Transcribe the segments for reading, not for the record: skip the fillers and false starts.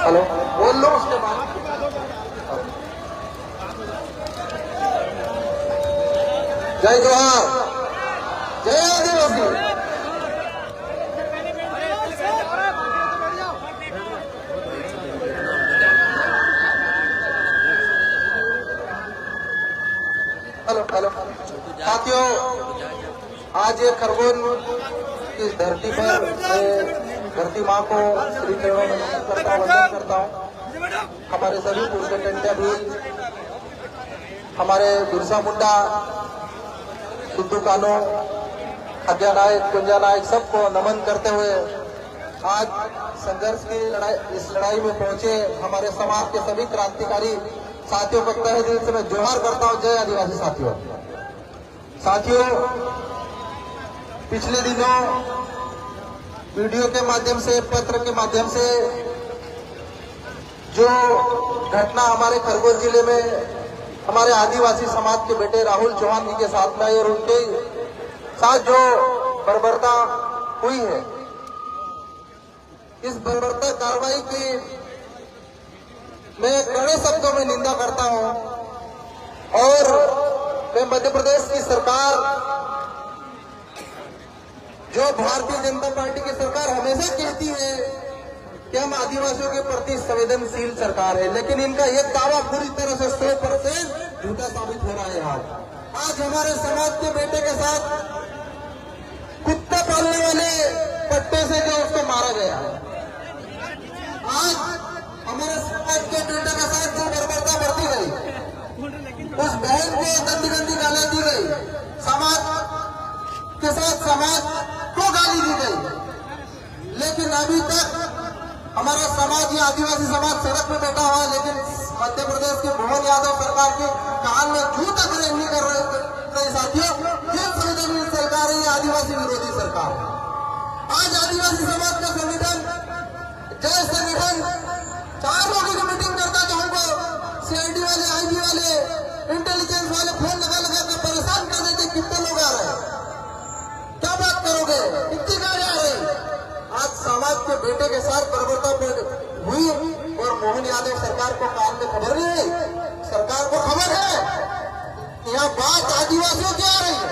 Hello बोल लो उसके बाद। जय जोहार, जय आदिवासी। हेलो हेलो साथियों, आज ये खरगोन की धरती पर धरती माँ को श्री चरणों में नमन करता हूँ, वंदन करता हूँ। हमारे सभी पुरुष टंटिया भी, हमारे बिरसा मुंडा, सिद्धू कानो, खज्जा नायक, कुंजा नायक, सबको नमन करते हुए आज संघर्ष की इस लड़ाई में पहुंचे हमारे समाज के सभी क्रांतिकारी साथियों को तहे दिल से मैं जोहार करता हूं। जय आदिवासी साथियों। साथियों, पिछले दिनों वीडियो के माध्यम से, पत्र के माध्यम से जो घटना हमारे खरगोन जिले में हमारे आदिवासी समाज के बेटे राहुल चौहान जी के साथ में आई और उनके साथ जो बर्बरता हुई है, इस बर्बरता कार्रवाई की मैं कड़े शब्दों में निंदा करता हूं। और मैं मध्य प्रदेश की सरकार, जो भारतीय जनता पार्टी की सरकार हमेशा कहती है कि हम आदिवासियों के प्रति संवेदनशील सरकार है, लेकिन इनका एक दावा पूरी तरह से 100% झूठा साबित हो रहा है। आज हमारे समाज के बेटे के साथ कुत्ता पालने वाले पट्टे से जो उसको मारा गया, आज हमारे समाज के बेटे के साथ जो बर्बरता बरती गई, उस बहन को गंदी गंदी गालियां दी गई, समाज के साथ समाज को गाली दी गई, लेकिन अभी तक हमारा समाज, ये आदिवासी समाज सड़क में बैठा हुआ है। लेकिन मध्य प्रदेश की मोहन यादव सरकार के कान में जू तक नहीं कर रहे साथियों। ये संविधान सरकार है, ये आदिवासी विरोधी सरकार है। आज आदिवासी समाज का संगठन, जय संगठन, 4 लोगों की मीटिंग करता है, जो हमको सीआईडी वाले, आईबी वाले, इंटेलिजेंस वाले फोन लगा लगा कर परेशान कर देते। कितने लोग आ रहे हैं, क्या बात करोगे, कितनी गाड़ी आ रही। आज समाज के बेटे के साथ बर्बरता हुई और मोहन यादव सरकार को कान में खबर नहीं है। सरकार को खबर है, यहाँ बात आदिवासियों की आ रही है।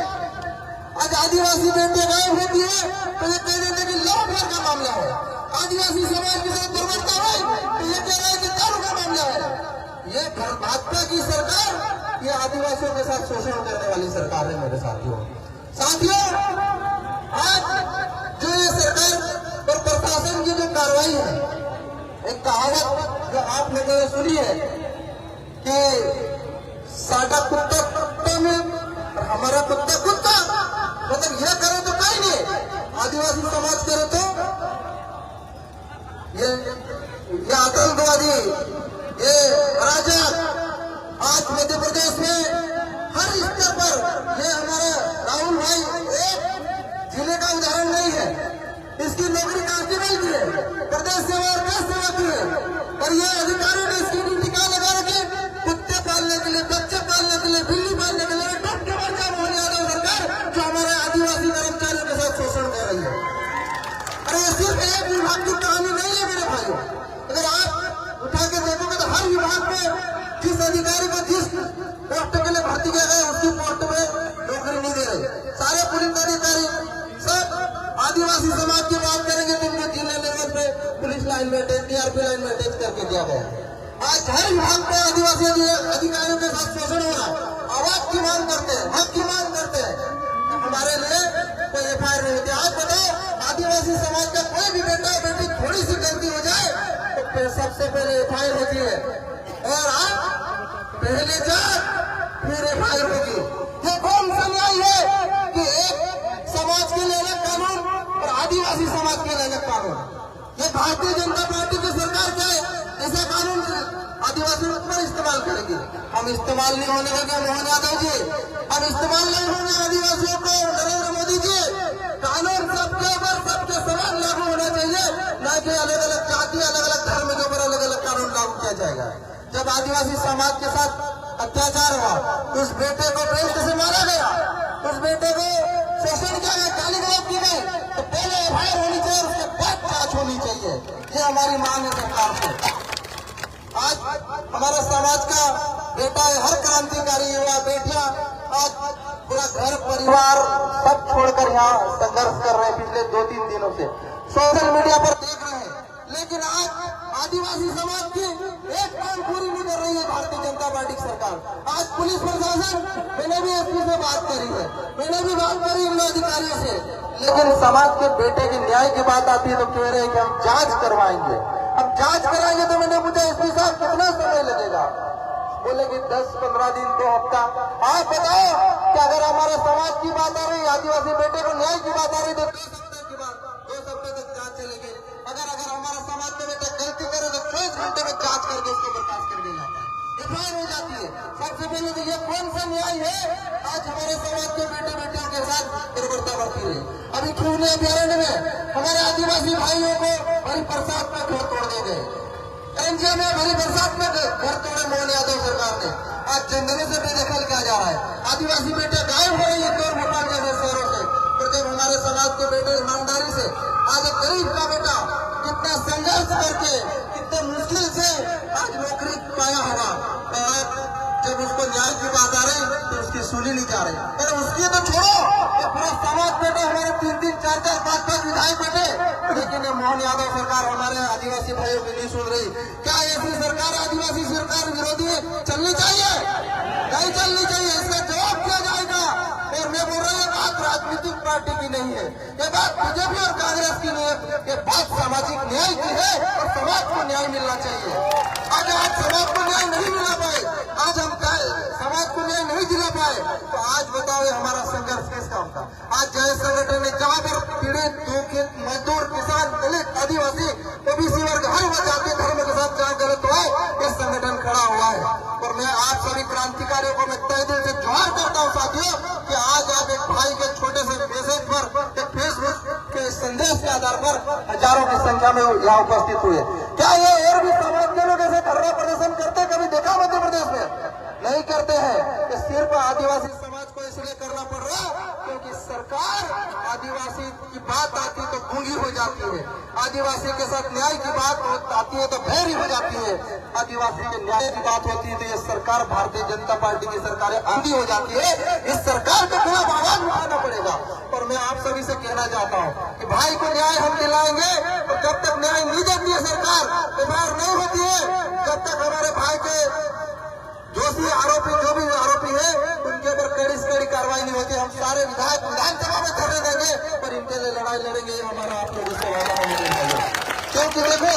आज आदिवासी बेटे गायब होती है तो ये कह देते कि लव अफेयर का मामला है। आदिवासी समाज के साथ बर्बरता है तो ये कह रहे हैं कि दारू का मामला है। ये भाजपा की सरकार, ये आदिवासियों के साथ शोषण करने वाली सरकार है। मेरे साथियों, आज जो ये सरकार और प्रशासन की जो कार्रवाई है, एक कहावत जो आप लोगों ने सुनी है कि साडा कुत्ता कुत्ता में और हमारा कुत्ता कुत्ता, मतलब यह करे तो कहीं नहीं, आदिवासी समाज करे तो ये आतंकवादी, ये अराजक। आज मध्य प्रदेश में हर स्तर पर ये हमारा राहुल भाई एक जिले का उदाहरण नहीं है। इसकी नौकरी कांस्टेबल की है, प्रदेश सेवा और देश सेवा की है, और ये अधिकारियों ने इसकी ड्यूटी कहाँ लगा रखी, कुत्ते पालने के लिए, बच्चे पालने के लिए, बिल्ली पालने के लिए। डॉक्टर बन जाए मोहन यादव सरकार, जो हमारे आदिवासी कर्मचारियों के साथ शोषण कर रही है। अरे ये सिर्फ एक विभाग की कहानी नहीं है मेरे भाइयों। अगर आप उठा के देखोगे तो हर विभाग में जिस अधिकारी को जिस पोस्ट के लिए भर्ती किया गया, उसकी पोस्ट में नौकरी नहीं दे रहे। सारे पुलिस अधिकारी सब आदिवासी समाज की बात करेंगे तो उनको जिले लेवल पे पुलिस लाइन में अटैच, टीआरपी लाइन में अटैच करके दिया गया। आज हर विभाग पे आदिवासी अधिकारियों के साथ शोषण हो रहा है। आवाज की मांग करते हैं, हक की मांग करते हैं, हमारे लिए कोई एफआईआर नहीं होती। आज बताओ, आदिवासी समाज का कोई भी बेटा बेटी थोड़ी सी गलती हो जाए तो सबसे पहले एफआईआर होती है, और आज पहले जांच फिर एफआईआर होगी। ये कौन सा न्याय है कि एक समाज के लिए अलग कानून और आदिवासी समाज के लिए अलग कानून। ये भारतीय जनता पार्टी की सरकार क्या है, ऐसा कानून आदिवासियों पर इस्तेमाल करेगी। हम इस्तेमाल नहीं होने देंगे मोहन यादव जी, हम इस्तेमाल नहीं होंगे आदिवासियों को। नरेंद्र मोदी जी, कानून सबके ऊपर सबके समान लागू होना चाहिए, न कि अलग अलग जाति, अलग अलग धर्म के ऊपर अलग अलग कानून लागू किया जाएगा। जब आदिवासी समाज के साथ अत्याचार हुआ, उस बेटे को बेल्ट से मारा गया, उस बेटे को शोषण किया गया, गाली गलौज की गई, तो पहले एफआईआर होनी चाहिए, उसके बाद जांच होनी चाहिए। है। ये हमारी मांग है सरकार से। आज हमारा समाज का बेटा है, हर क्रांतिकारी युवा बेटियां आज पूरा घर परिवार सब छोड़कर यहाँ संघर्ष कर रहे हैं पिछले 2-3 दिनों से, सोशल मीडिया पर देख रहे हैं। लेकिन आज आदिवासी समाज की एक मांग पूरी नहीं कर रही है भारतीय जनता पार्टी की सरकार। आज पुलिस प्रशासन, मैंने भी एसपी से बात करी है, मैंने भी बात करी इन अधिकारियों से, लेकिन समाज के बेटे की न्याय की बात आती है तो कह रहे हैं कि हम जांच करवाएंगे। अब जांच कराएंगे तो मैंने पूछा एसपी साहब कितना समय लगेगा? बोले कि 10-15 दिन 2 हफ्ता। आप बताओ कि अगर हमारे समाज की बात आ रही, आदिवासी बेटे को न्याय की बात आ रही तो 2 सप्ताह की बात, 2 सप्ताह तक जांच चलेगी। अगर हमारा समाज का बेटा गलती करे तो 24 घंटे में जांच करके उसको बर्खास्त कर दिया जाता है, एफआईआर हो जाती है। सबसे पहले तो ये कौन सा न्याय है आज हमारे समाज के बेटे बेटियों के साथ दुर्व्यवहार बढ़ती है? अभी ठूने अभ्यारण्य में हमारे आदिवासी भाइयों को भरी बरसात में घर तोड़ दे गए, करंजिया में भरी बरसात में घर तोड़े मोहन यादव सरकार ने। आज जंगलों से बेदखल किया जा रहा है, आदिवासी बेटे गायब हो रही है इंदौर भोपाल जैसे शहरों से। तो जब हमारे समाज के बेटे ईमानदारी से, आज एक गरीब का बेटा कितना संघर्ष करके कितने मुश्किल से आज नौकरी पाया होगा, और जब उसको न्याय की बात आ रही तो उसकी सुनी नहीं जा रही। अरे उसकी तो छोड़ो, ये पूरा समाज बेटे हमारे 3-3, 4-4, 5-5 विधायक बेटे, लेकिन ये मोहन यादव सरकार हमारे आदिवासी भाइयों की नहीं सुन रही। क्या ऐसी सरकार आदिवासी सरकार विरोधी चलनी चाहिए? नहीं चलनी चाहिए, इसका जवाब दिया जाएगा। और मैं बोल रहा हूँ, ये बात राजनीतिक पार्टी की नहीं है, ये बात बीजेपी और कांग्रेस की नहीं है, ये बात सामाजिक न्याय की है और समाज को न्याय मिलना चाहिए। आज समाज को न्याय नहीं मिला पाए, आज हम समाज को न्याय नहीं दिला पाए तो आज बताओ हमारा संघर्ष किसका होता? आज जय संगठन ने जहाँ पर पीड़ित, दुखित, मजदूर, किसान, दलित, आदिवासी, ओबीसी वर्ग हर जाति धर्म के साथ जहाँ गलत हुआ है, ये संगठन खड़ा हुआ है। और मैं आप सभी क्रांतिकारियों को मैं तहे दिल से जोहार करता हूँ साथियों कि आज आप एक भाई के छोटे से मैसेज पर, एक फेसबुक के संदेश के आधार पर हजारों की संख्या में यहाँ उपस्थित हुए। क्या ये और भी समाज के लोग ऐसे धरना प्रदर्शन करते कभी देखा मध्य प्रदेश में? नहीं करते हैं। कि सिर्फ आदिवासी समाज को इसलिए करना पड़ रहा क्योंकि सरकार आदिवासी की बात आती तो गूंगी हो जाती है, आदिवासी के साथ न्याय की बात आती है तो बहरी हो जाती है, आदिवासी के न्याय की बात होती है तो ये सरकार भारतीय जनता पार्टी की सरकारें आंधी हो जाती है। इस सरकार के खिलाफ आवाज उठाना पड़ेगा। और मैं आप सभी से कहना चाहता हूँ कि भाई को न्याय हम दिलाएंगे और जब तक न्याय नहीं देती है सरकार, एफआईआर नहीं होती है, जब तक हमारे भाई के दोषी आरोपी जो भी आरोपी है उनके ऊपर कड़ी से कड़ी कार्रवाई नहीं होती, हम सारे विधायक विधानसभा में धरने देंगे पर इनके लिए लड़ाई लड़ेंगे। हमारा आप लोगों से वादा है, क्योंकि देखो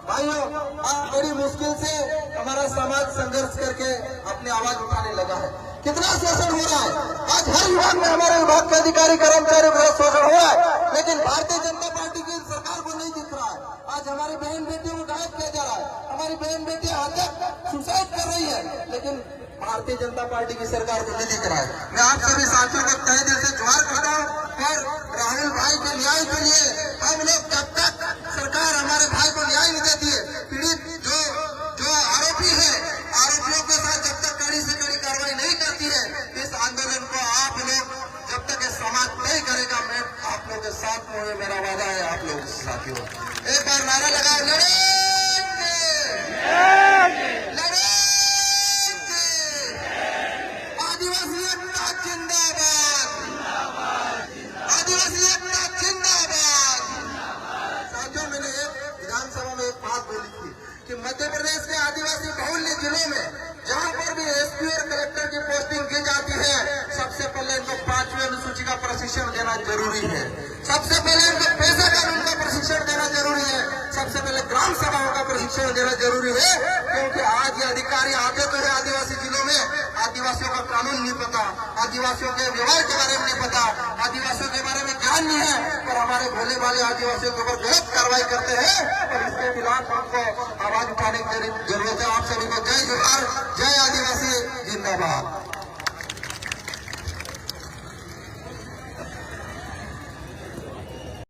भाइयों, आप बड़ी मुश्किल से हमारा समाज संघर्ष करके अपनी आवाज उठाने लगा है। कितना शोषण हो रहा है आज हर विभाग में, हमारे विभाग के अधिकारी कर्मचारियों का शोषण हो रहा है, लेकिन भारतीय जनता पार्टी की सरकार को नहीं दिख रहा है। आज हमारी बहन बेटियों को गायब किया जा रहा है, हमारी बहन बेटियां हत्या सुसाइड कर रही है, लेकिन भारतीय जनता पार्टी की सरकार को नहीं दिख रहा है। मैं आप सभी साथियों को तहे दिल से जोहार करता हूँ और राहुल भाई के न्याय के लिए हम लोग जब तक सरकार हमारे भाई को न्याय नहीं देती है, पीड़ित जो आरोपी है, आरोपियों के साथ जब तक कड़ी से कड़ी कार्रवाई नहीं करती है, इस आंदोलन को आप लोग जब तक ये समाज नहीं करेगा, मैं आप लोगों के साथ हूँ, मेरा वादा है आप लोगों के साथियों। एक बार नारा लगाओ, लड़ेंगे आदिवासी एकता जिंदाबाद, आदिवासी एकता जिंदाबाद। साथियों, मैंने एक विधानसभा में एक बात बोली थी कि मध्य प्रदेश के आदिवासी बहुल्य जिलों में जहाँ पर भी एसपी और कलेक्टर की पोस्टिंग की जाती है, सबसे पहले इनको 5वीं अनुसूची का प्रशिक्षण देना जरूरी है, सबसे पहले इनको पेशा कानून का प्रशिक्षण देना जरूरी है, सबसे पहले ग्राम सभाओं का प्रशिक्षण देना जरूरी है। क्योंकि आज ये अधिकारी आते तो है आदिवासी जिलों में, आदिवासियों का कानून नहीं पता, आदिवासियों के व्यवहार के बारे में नहीं पता, आदिवासियों के बारे में ज्ञान नहीं है, पर हमारे भोले भाले आदिवासियों के ऊपर गलत कार्रवाई करते हैं और इसके खिलाफ हमको आवाज उठाने की जरूरत है। आप सभी को जय जोहार, जय आदिवासी जिंदाबाद।